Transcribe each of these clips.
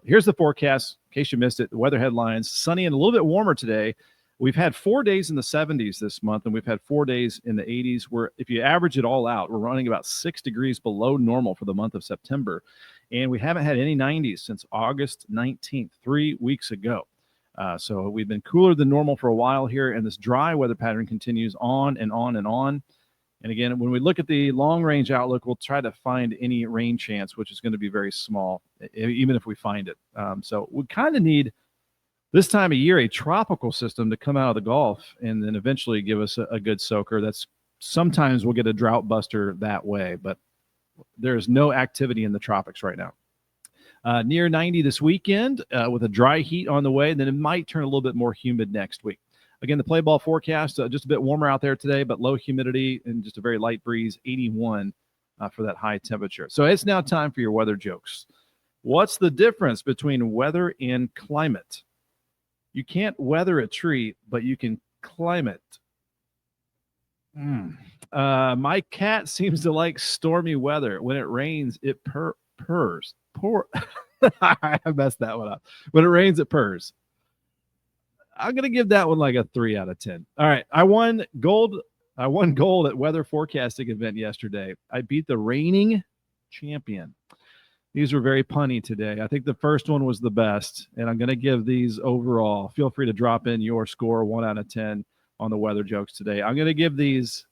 Here's the forecast, in case you missed it, the weather headlines. Sunny and a little bit warmer today. We've had 4 days in the 70s this month, and we've had 4 days in the 80s, where if you average it all out, we're running about 6 degrees below normal for the month of September. And we haven't had any 90s since August 19th, 3 weeks ago. So we've been cooler than normal for a while here, and this dry weather pattern continues on and on and on. And again, when we look at the long-range outlook, we'll try to find any rain chance, which is going to be very small, even if we find it. So we kind of need, this time of year, a tropical system to come out of the Gulf and then eventually give us a good soaker. That's sometimes we'll get a drought buster that way, but there's no activity in the tropics right now. Near 90 this weekend with a dry heat on the way, and then it might turn a little bit more humid next week. Again, the play ball forecast, just a bit warmer out there today, but low humidity and just a very light breeze, 81 for that high temperature. So it's now time for your weather jokes. What's the difference between weather and climate? You can't weather a tree, but you can climb it. My cat seems to like stormy weather. When it rains, it purrs. I messed that one up. When it rains, it purrs. I'm going to give that one like a 3 out of 10. All right. I won gold at weather forecasting event yesterday. I beat the reigning champion. These were very punny today. I think the first one was the best, and I'm going to give these overall. Feel free to drop in your score, 1 out of 10 on the weather jokes today. I'm going to give these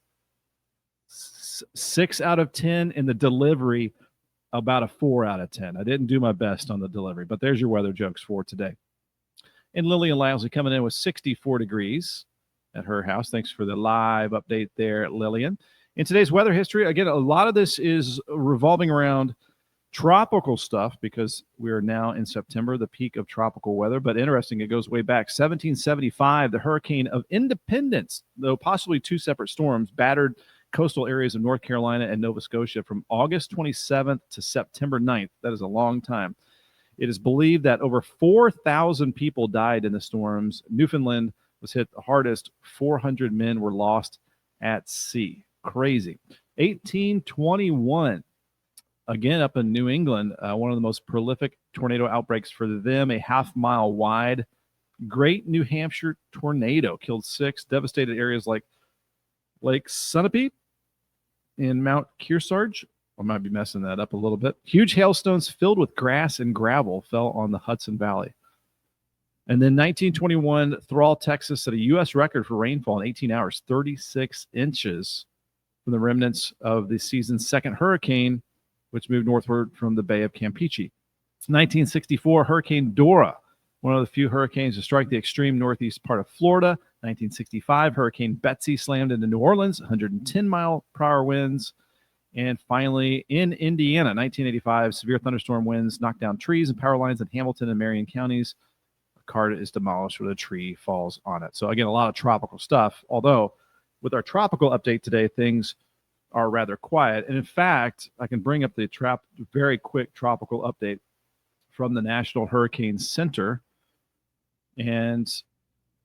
6 out of 10, and the delivery about a 4 out of 10. I didn't do my best on the delivery, but there's your weather jokes for today. And Lillian Lousley coming in with 64 degrees at her house. Thanks for the live update there, Lillian. In today's weather history, again, a lot of this is revolving around tropical stuff because we are now in September, the peak of tropical weather. But interesting, it goes way back. 1775, the Hurricane of Independence, though possibly 2 separate storms, battered coastal areas of North Carolina and Nova Scotia from August 27th to September 9th. That is a long time. It is believed that over 4,000 people died in the storms. Newfoundland was hit the hardest. 400 men were lost at sea. Crazy. 1821, again up in New England, one of the most prolific tornado outbreaks for them, a half-mile wide Great New Hampshire tornado killed 6, devastated areas like Lake Sunapee and Mount Kearsarge. I might be messing that up a little bit. Huge hailstones filled with grass and gravel fell on the Hudson Valley. And then 1921, Thrall, Texas, set a U.S. record for rainfall in 18 hours, 36 inches from the remnants of the season's second hurricane, which moved northward from the Bay of Campeche. 1964, Hurricane Dora, one of the few hurricanes to strike the extreme northeast part of Florida. 1965, Hurricane Betsy slammed into New Orleans, 110-mile-per-hour winds. And finally, in Indiana, 1985, severe thunderstorm winds knocked down trees and power lines in Hamilton and Marion counties. A car is demolished when a tree falls on it. So, again, a lot of tropical stuff. Although, with our tropical update today, things are rather quiet. And, in fact, I can bring up the very quick tropical update from the National Hurricane Center. And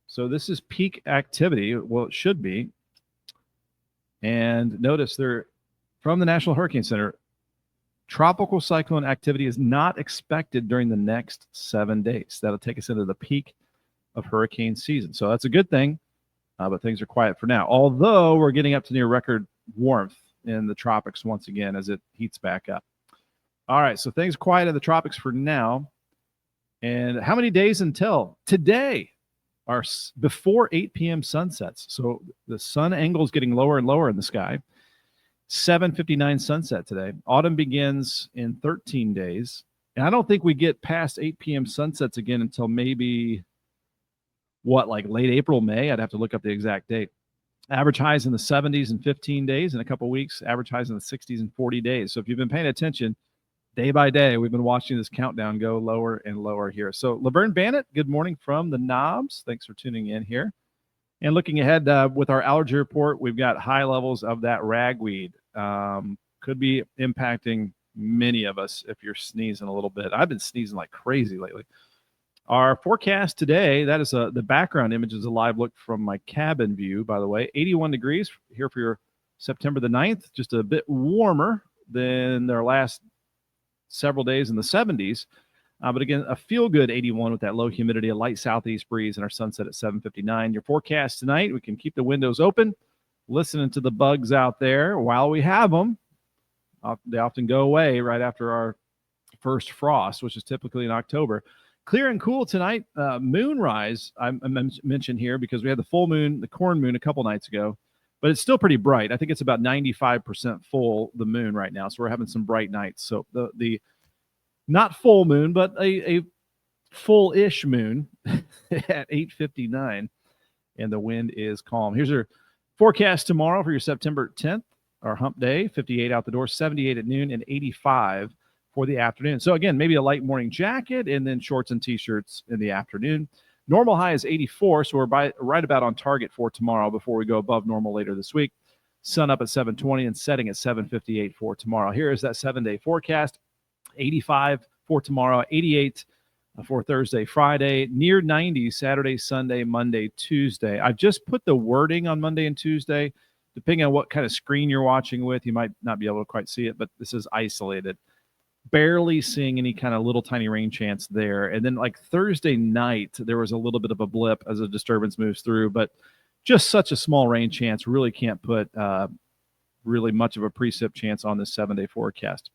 so this is peak activity. Well, it should be. And notice there, from the National Hurricane Center, tropical cyclone activity is not expected during the next 7 days. That'll take us into the peak of hurricane season. So that's a good thing, but things are quiet for now. Although we're getting up to near record warmth in the tropics once again as it heats back up. All right, so things quiet in the tropics for now. And how many days until today are before 8 p.m. sunsets? So the sun angle is getting lower and lower in the sky. 7:59 sunset today. Autumn begins in 13 days. And I don't think we get past 8 p.m. sunsets again until maybe, like late April, May? I'd have to look up the exact date. Average highs in the 70s in 15 days. In a couple of weeks, average highs in the 60s in 40 days. So if you've been paying attention, day by day, we've been watching this countdown go lower and lower here. So Laverne Bannett, good morning from the Knobs. Thanks for tuning in here. And looking ahead with our allergy report, we've got high levels of that ragweed. Could be impacting many of us if you're sneezing a little bit. I've been sneezing like crazy lately. Our forecast today, that is the background image is a live look from my cabin view, by the way. 81 degrees here for your September the 9th, just a bit warmer than their last several days in the 70s. But again, a feel-good 81 with that low humidity, a light southeast breeze, and our sunset at 7:59. Your forecast tonight, we can keep the windows open, listening to the bugs out there while we have them. They often go away right after our first frost, which is typically in October. Clear and cool tonight. Moonrise, I mentioned here because we had the full moon, the corn moon, a couple nights ago, but it's still pretty bright. I think it's about 95% full, the moon right now. So we're having some bright nights. So the not full moon, but a full-ish moon at 8:59, and the wind is calm. Here's your forecast tomorrow for your September 10th, our hump day, 58 out the door, 78 at noon, and 85 for the afternoon. So again, maybe a light morning jacket and then shorts and T-shirts in the afternoon. Normal high is 84, so we're right about on target for tomorrow before we go above normal later this week. Sun up at 7:20 and setting at 7:58 for tomorrow. Here is that 7-day forecast. 85 for tomorrow, 88 for Thursday, Friday, near 90 Saturday, Sunday, Monday, Tuesday. I've just put the wording on Monday and Tuesday. Depending on what kind of screen you're watching with, you might not be able to quite see it, but this is isolated. Barely seeing any kind of little tiny rain chance there. And then like Thursday night, there was a little bit of a blip as a disturbance moves through, but just such a small rain chance. Really can't put really much of a precip chance on this 7-day forecast.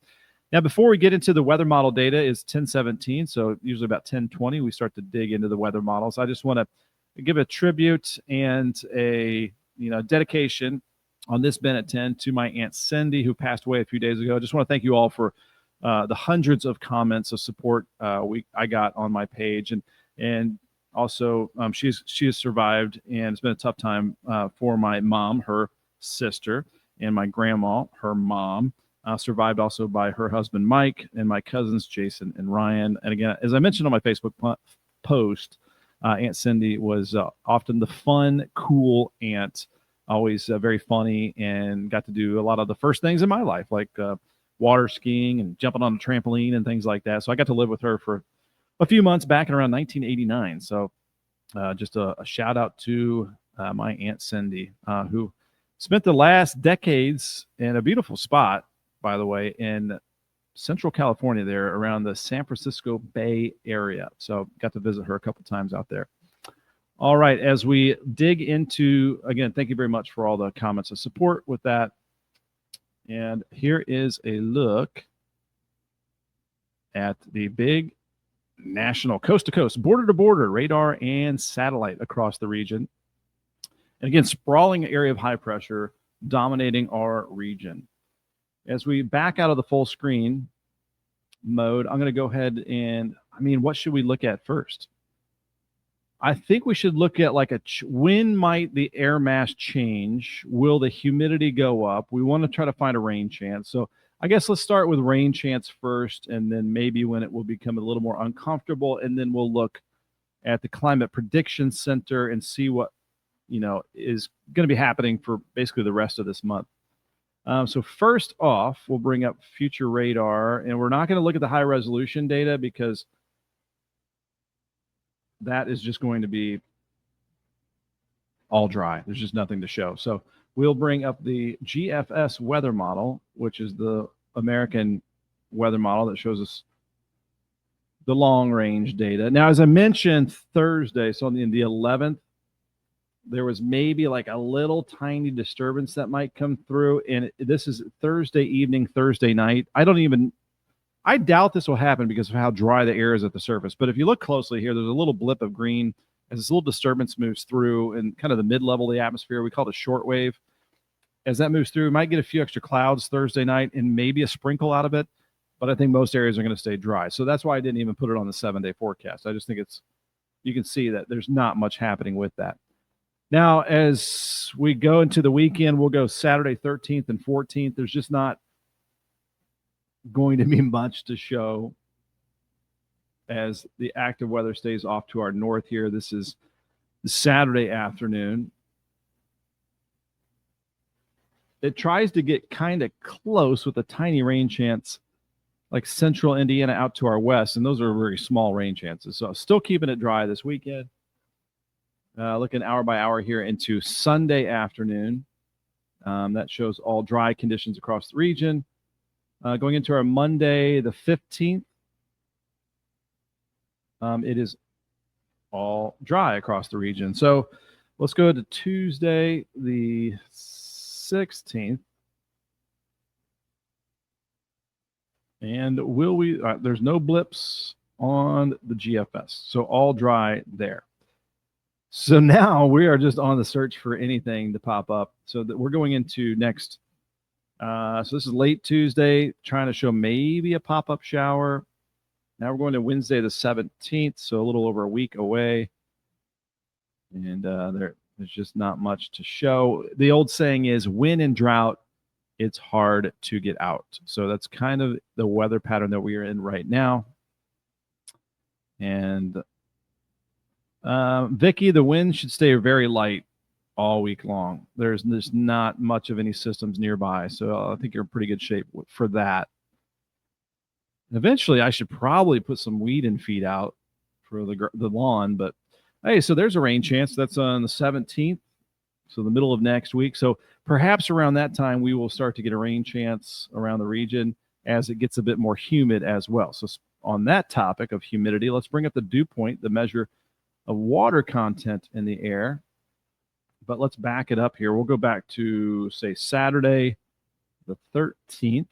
Now, before we get into the weather model data, is 10:17, so usually about 10:20 we start to dig into the weather models. I just want to give a tribute and a dedication on this Bennett 10 to my Aunt Cindy, who passed away a few days ago. I just want to thank you all for the hundreds of comments of support I got on my page, and also she has survived, and it's been a tough time for my mom, her sister, and my grandma, her mom. Survived also by her husband, Mike, and my cousins, Jason and Ryan. And again, as I mentioned on my Facebook post, Aunt Cindy was often the fun, cool aunt, always very funny, and got to do a lot of the first things in my life, like water skiing and jumping on a trampoline and things like that. So I got to live with her for a few months back in around 1989. So just a shout out to my Aunt Cindy, who spent the last decades in a beautiful spot, by the way, in Central California, there around the San Francisco Bay Area. So got to visit her a couple times out there. All right, as we dig into, again, thank you very much for all the comments of support with that. And here is a look at the big national coast-to-coast, border-to-border radar and satellite across the region. And again, sprawling area of high pressure dominating our region. As we back out of the full screen mode, I'm going to go ahead and, what should we look at first? I think we should look at when might the air mass change? Will the humidity go up? We want to try to find a rain chance. So I guess let's start with rain chance first, and then maybe when it will become a little more uncomfortable, and then we'll look at the Climate Prediction Center and see what, is going to be happening for basically the rest of this month. So first off, we'll bring up future radar, and we're not going to look at the high resolution data because that is just going to be all dry. There's just nothing to show. So we'll bring up the GFS weather model, which is the American weather model that shows us the long range data. Now, as I mentioned Thursday, so on the 11th, there was maybe like a little tiny disturbance that might come through. And this is Thursday evening, Thursday night. I doubt this will happen because of how dry the air is at the surface. But if you look closely here, there's a little blip of green as this little disturbance moves through in kind of the mid-level of the atmosphere. We call it a short wave. As that moves through, we might get a few extra clouds Thursday night and maybe a sprinkle out of it. But I think most areas are going to stay dry. So that's why I didn't even put it on the 7-day forecast. I just think you can see that there's not much happening with that. Now, as we go into the weekend, we'll go Saturday 13th and 14th. There's just not going to be much to show as the active weather stays off to our north here. This is the Saturday afternoon. It tries to get kind of close with a tiny rain chance like central Indiana out to our west, and those are very small rain chances. So still keeping it dry this weekend. Looking hour by hour here into Sunday afternoon. That shows all dry conditions across the region. Going into our Monday, the 15th, it is all dry across the region. So let's go to Tuesday, the 16th. And there's no blips on the GFS. So all dry there. So now we are just on the search for anything to pop up. So that we're going into next. So this is late Tuesday, trying to show maybe a pop-up shower. Now we're going to Wednesday the 17th, so a little over a week away. And there's just not much to show. The old saying is, when in drought, it's hard to get out. So that's kind of the weather pattern that we are in right now. And Vicky, the wind should stay very light all week long. There's not much of any systems nearby, so I think you're in pretty good shape for that. Eventually, I should probably put some weed and feed out for the lawn, but hey, so there's a rain chance. That's on the 17th, so the middle of next week. So perhaps around that time, we will start to get a rain chance around the region as it gets a bit more humid as well. So on that topic of humidity, let's bring up the dew point, the measure of water content in the air. But let's back it up here. We'll go back to, say, Saturday the 13th.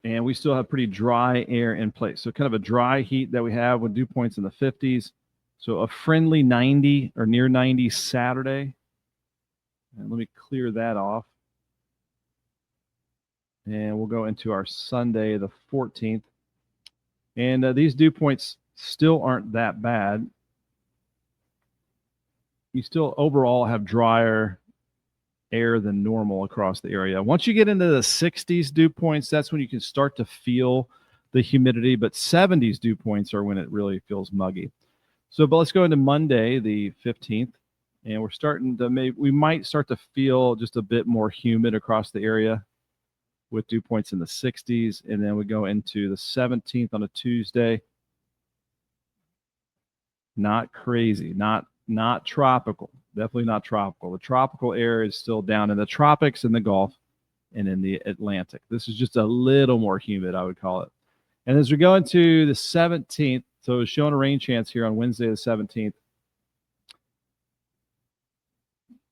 And we still have pretty dry air in place. So kind of a dry heat that we have with dew points in the 50s. So a friendly 90 or near 90 Saturday. And let me clear that off. And we'll go into our Sunday the 14th. And these dew points still aren't that bad. You still overall have drier air than normal across the area. Once you get into the 60s dew points, that's when you can start to feel the humidity, but 70s dew points are when it really feels muggy. So, but let's go into Monday, the 15th, and we're starting to we might start to feel just a bit more humid across the area with dew points in the 60s, and then we go into the 17th on a Tuesday. Not crazy, not tropical. Definitely not tropical. The tropical air is still down in the tropics, in the Gulf, and in the Atlantic. This is just a little more humid, I would call it. And as we go into the 17th, so it's showing a rain chance here on Wednesday the 17th.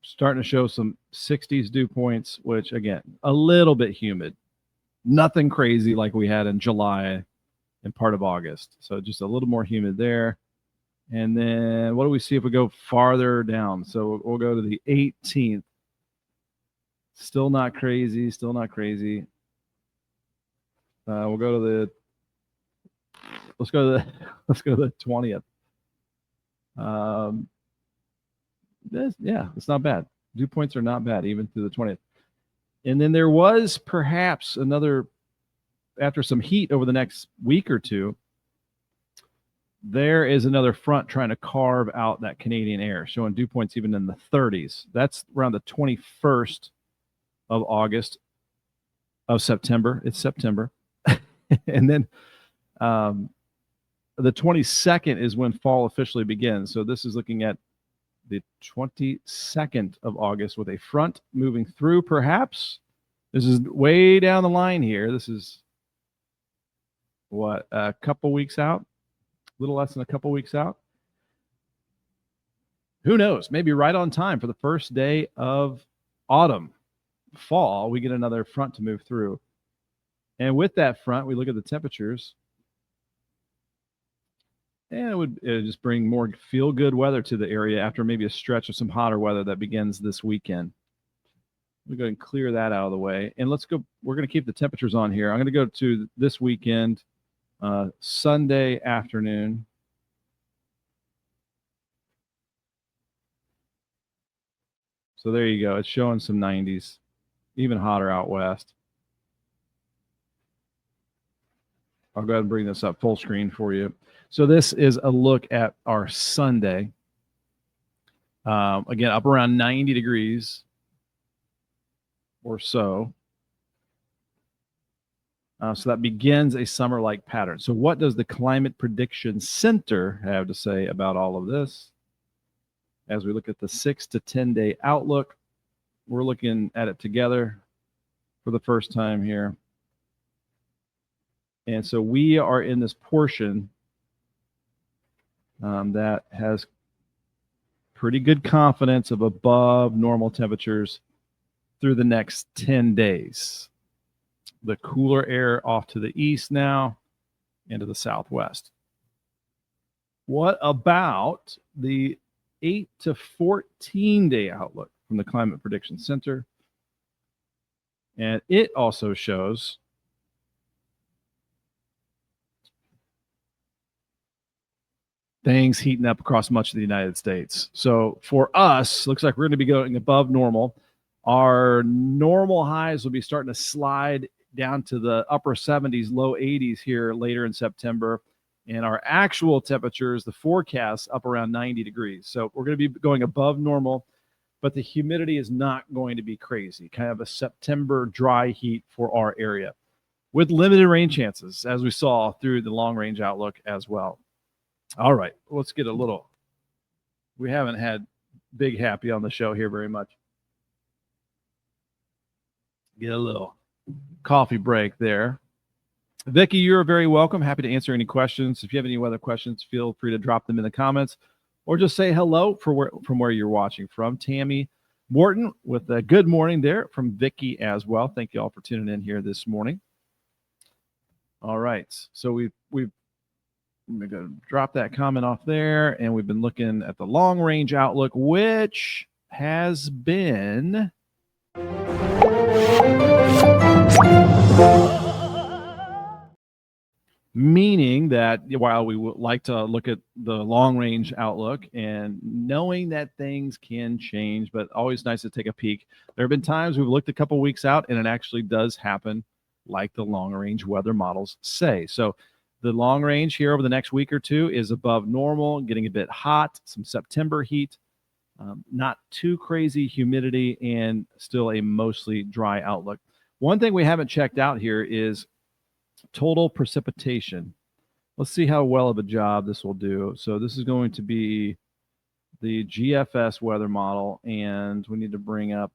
Starting to show some 60s dew points, which, again, a little bit humid. Nothing crazy like we had in July and part of August. So just a little more humid there. And then what do we see if we go farther down? So we'll go to the 18th. Still not crazy. Still not crazy. We'll go to let's go to the 20th. It's not bad. Dew points are not bad even through the 20th. And then there was perhaps after some heat over the next week or two, there is another front trying to carve out that Canadian air, showing dew points even in the 30s. That's around the 21st of September. It's September. And then the 22nd is when fall officially begins. So this is looking at the 22nd of August with a front moving through, perhaps. This is way down the line here. This is, a couple weeks out? A little less than a couple weeks out. Who knows? Maybe right on time for the first day of autumn, fall, we get another front to move through. And with that front, we look at the temperatures. And it would just bring more feel-good weather to the area after maybe a stretch of some hotter weather that begins this weekend. We'll go ahead and clear that out of the way. And let's go. We're going to keep the temperatures on here. I'm going to go to this weekend. Sunday afternoon. So there you go. It's showing some 90s, even hotter out west. I'll go ahead and bring this up full screen for you. So this is a look at our Sunday. Again, up around 90 degrees or so. So that begins a summer-like pattern. So what does the Climate Prediction Center have to say about all of this? As we look at the 6 to 10 day outlook, we're looking at it together for the first time here. And so we are in this portion that has pretty good confidence of above normal temperatures through the next 10 days. The cooler air off to the east now into the southwest. What about the 8 to 14 day outlook from the Climate Prediction Center? And it also shows things heating up across much of the United States. So for us, looks like we're going to be going above normal. Our normal highs will be starting to slide down to the upper 70s, low 80s here later in September. And our actual temperatures, the forecast, up around 90 degrees. So we're going to be going above normal, but the humidity is not going to be crazy. Kind of a September dry heat for our area with limited rain chances, as we saw through the long range outlook as well. All right, let's get a little. We haven't had Big Happy on the show here very much. Get a little coffee break there. Vicki, you're very welcome. Happy to answer any questions. If you have any weather questions, feel free to drop them in the comments or just say hello from where you're watching from. Tammy Morton with a good morning there from Vicki as well. Thank you all for tuning in here this morning. All right, so we're going to drop that comment off there, and we've been looking at the long range outlook, which has been meaning that while we would like to look at the long range outlook and knowing that things can change, but always nice to take a peek. There have been times we've looked a couple weeks out and it actually does happen like the long range weather models say. So the long range here over the next week or two is above normal, getting a bit hot, some September heat, not too crazy humidity, and still a mostly dry outlook. One thing we haven't checked out here is total precipitation. Let's see how well of a job this will do. So this is going to be the GFS weather model, and we need to bring up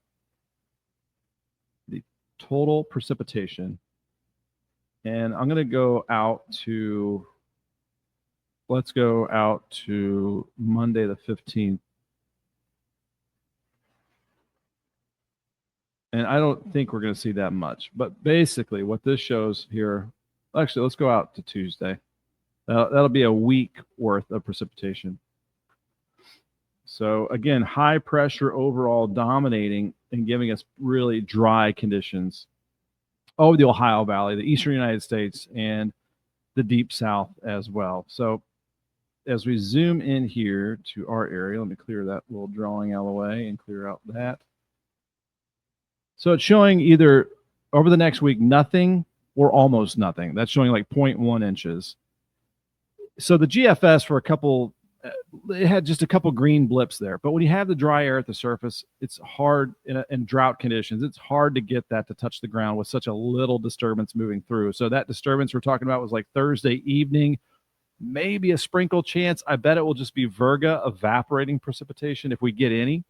the total precipitation. And I'm going to go out to, let's go out to Monday the 15th. And I don't think we're going to see that much. But basically what this shows here, actually, let's go out to Tuesday. That'll be a week worth of precipitation. So again, high pressure overall dominating and giving us really dry conditions over the Ohio Valley, the eastern United States, and the deep south as well. So as we zoom in here to our area, let me clear that little drawing out of the way and clear out that. So it's showing either over the next week, nothing or almost nothing. That's showing like 0.1 inches. So the GFS for a couple, it had just a couple green blips there. But when you have the dry air at the surface, it's hard in drought conditions. It's hard to get that to touch the ground with such a little disturbance moving through. So that disturbance we're talking about was like Thursday evening, maybe a sprinkle chance. I bet it will just be virga evaporating precipitation if we get any.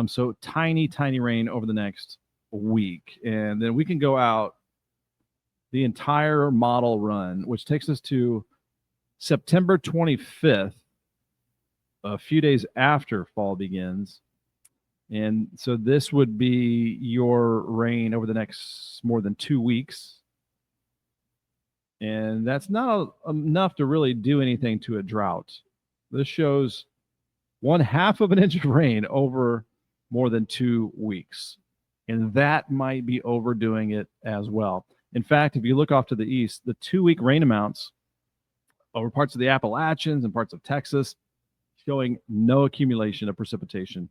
So tiny, tiny rain over the next week. And then we can go out the entire model run, which takes us to September 25th, a few days after fall begins. And so this would be your rain over the next more than 2 weeks. And that's not enough to really do anything to a drought. This shows 1/2 of an inch of rain over more than 2 weeks. And that might be overdoing it as well. In fact, if you look off to the east, the 2-week rain amounts over parts of the Appalachians and parts of Texas showing no accumulation of precipitation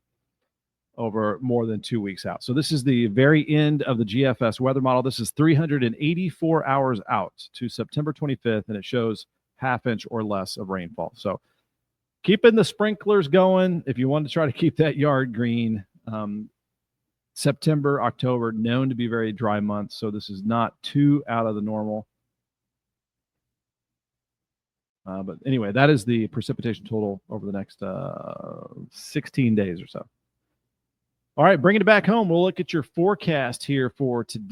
over more than 2 weeks out. So this is the very end of the GFS weather model. This is 384 hours out to September 25th, and it shows 1/2 inch or less of rainfall. So keeping the sprinklers going if you want to try to keep that yard green. September, October, known to be very dry months, so this is not too out of the normal. But anyway, that is the precipitation total over the next 16 days or so. All right, bringing it back home, we'll look at your forecast here for today.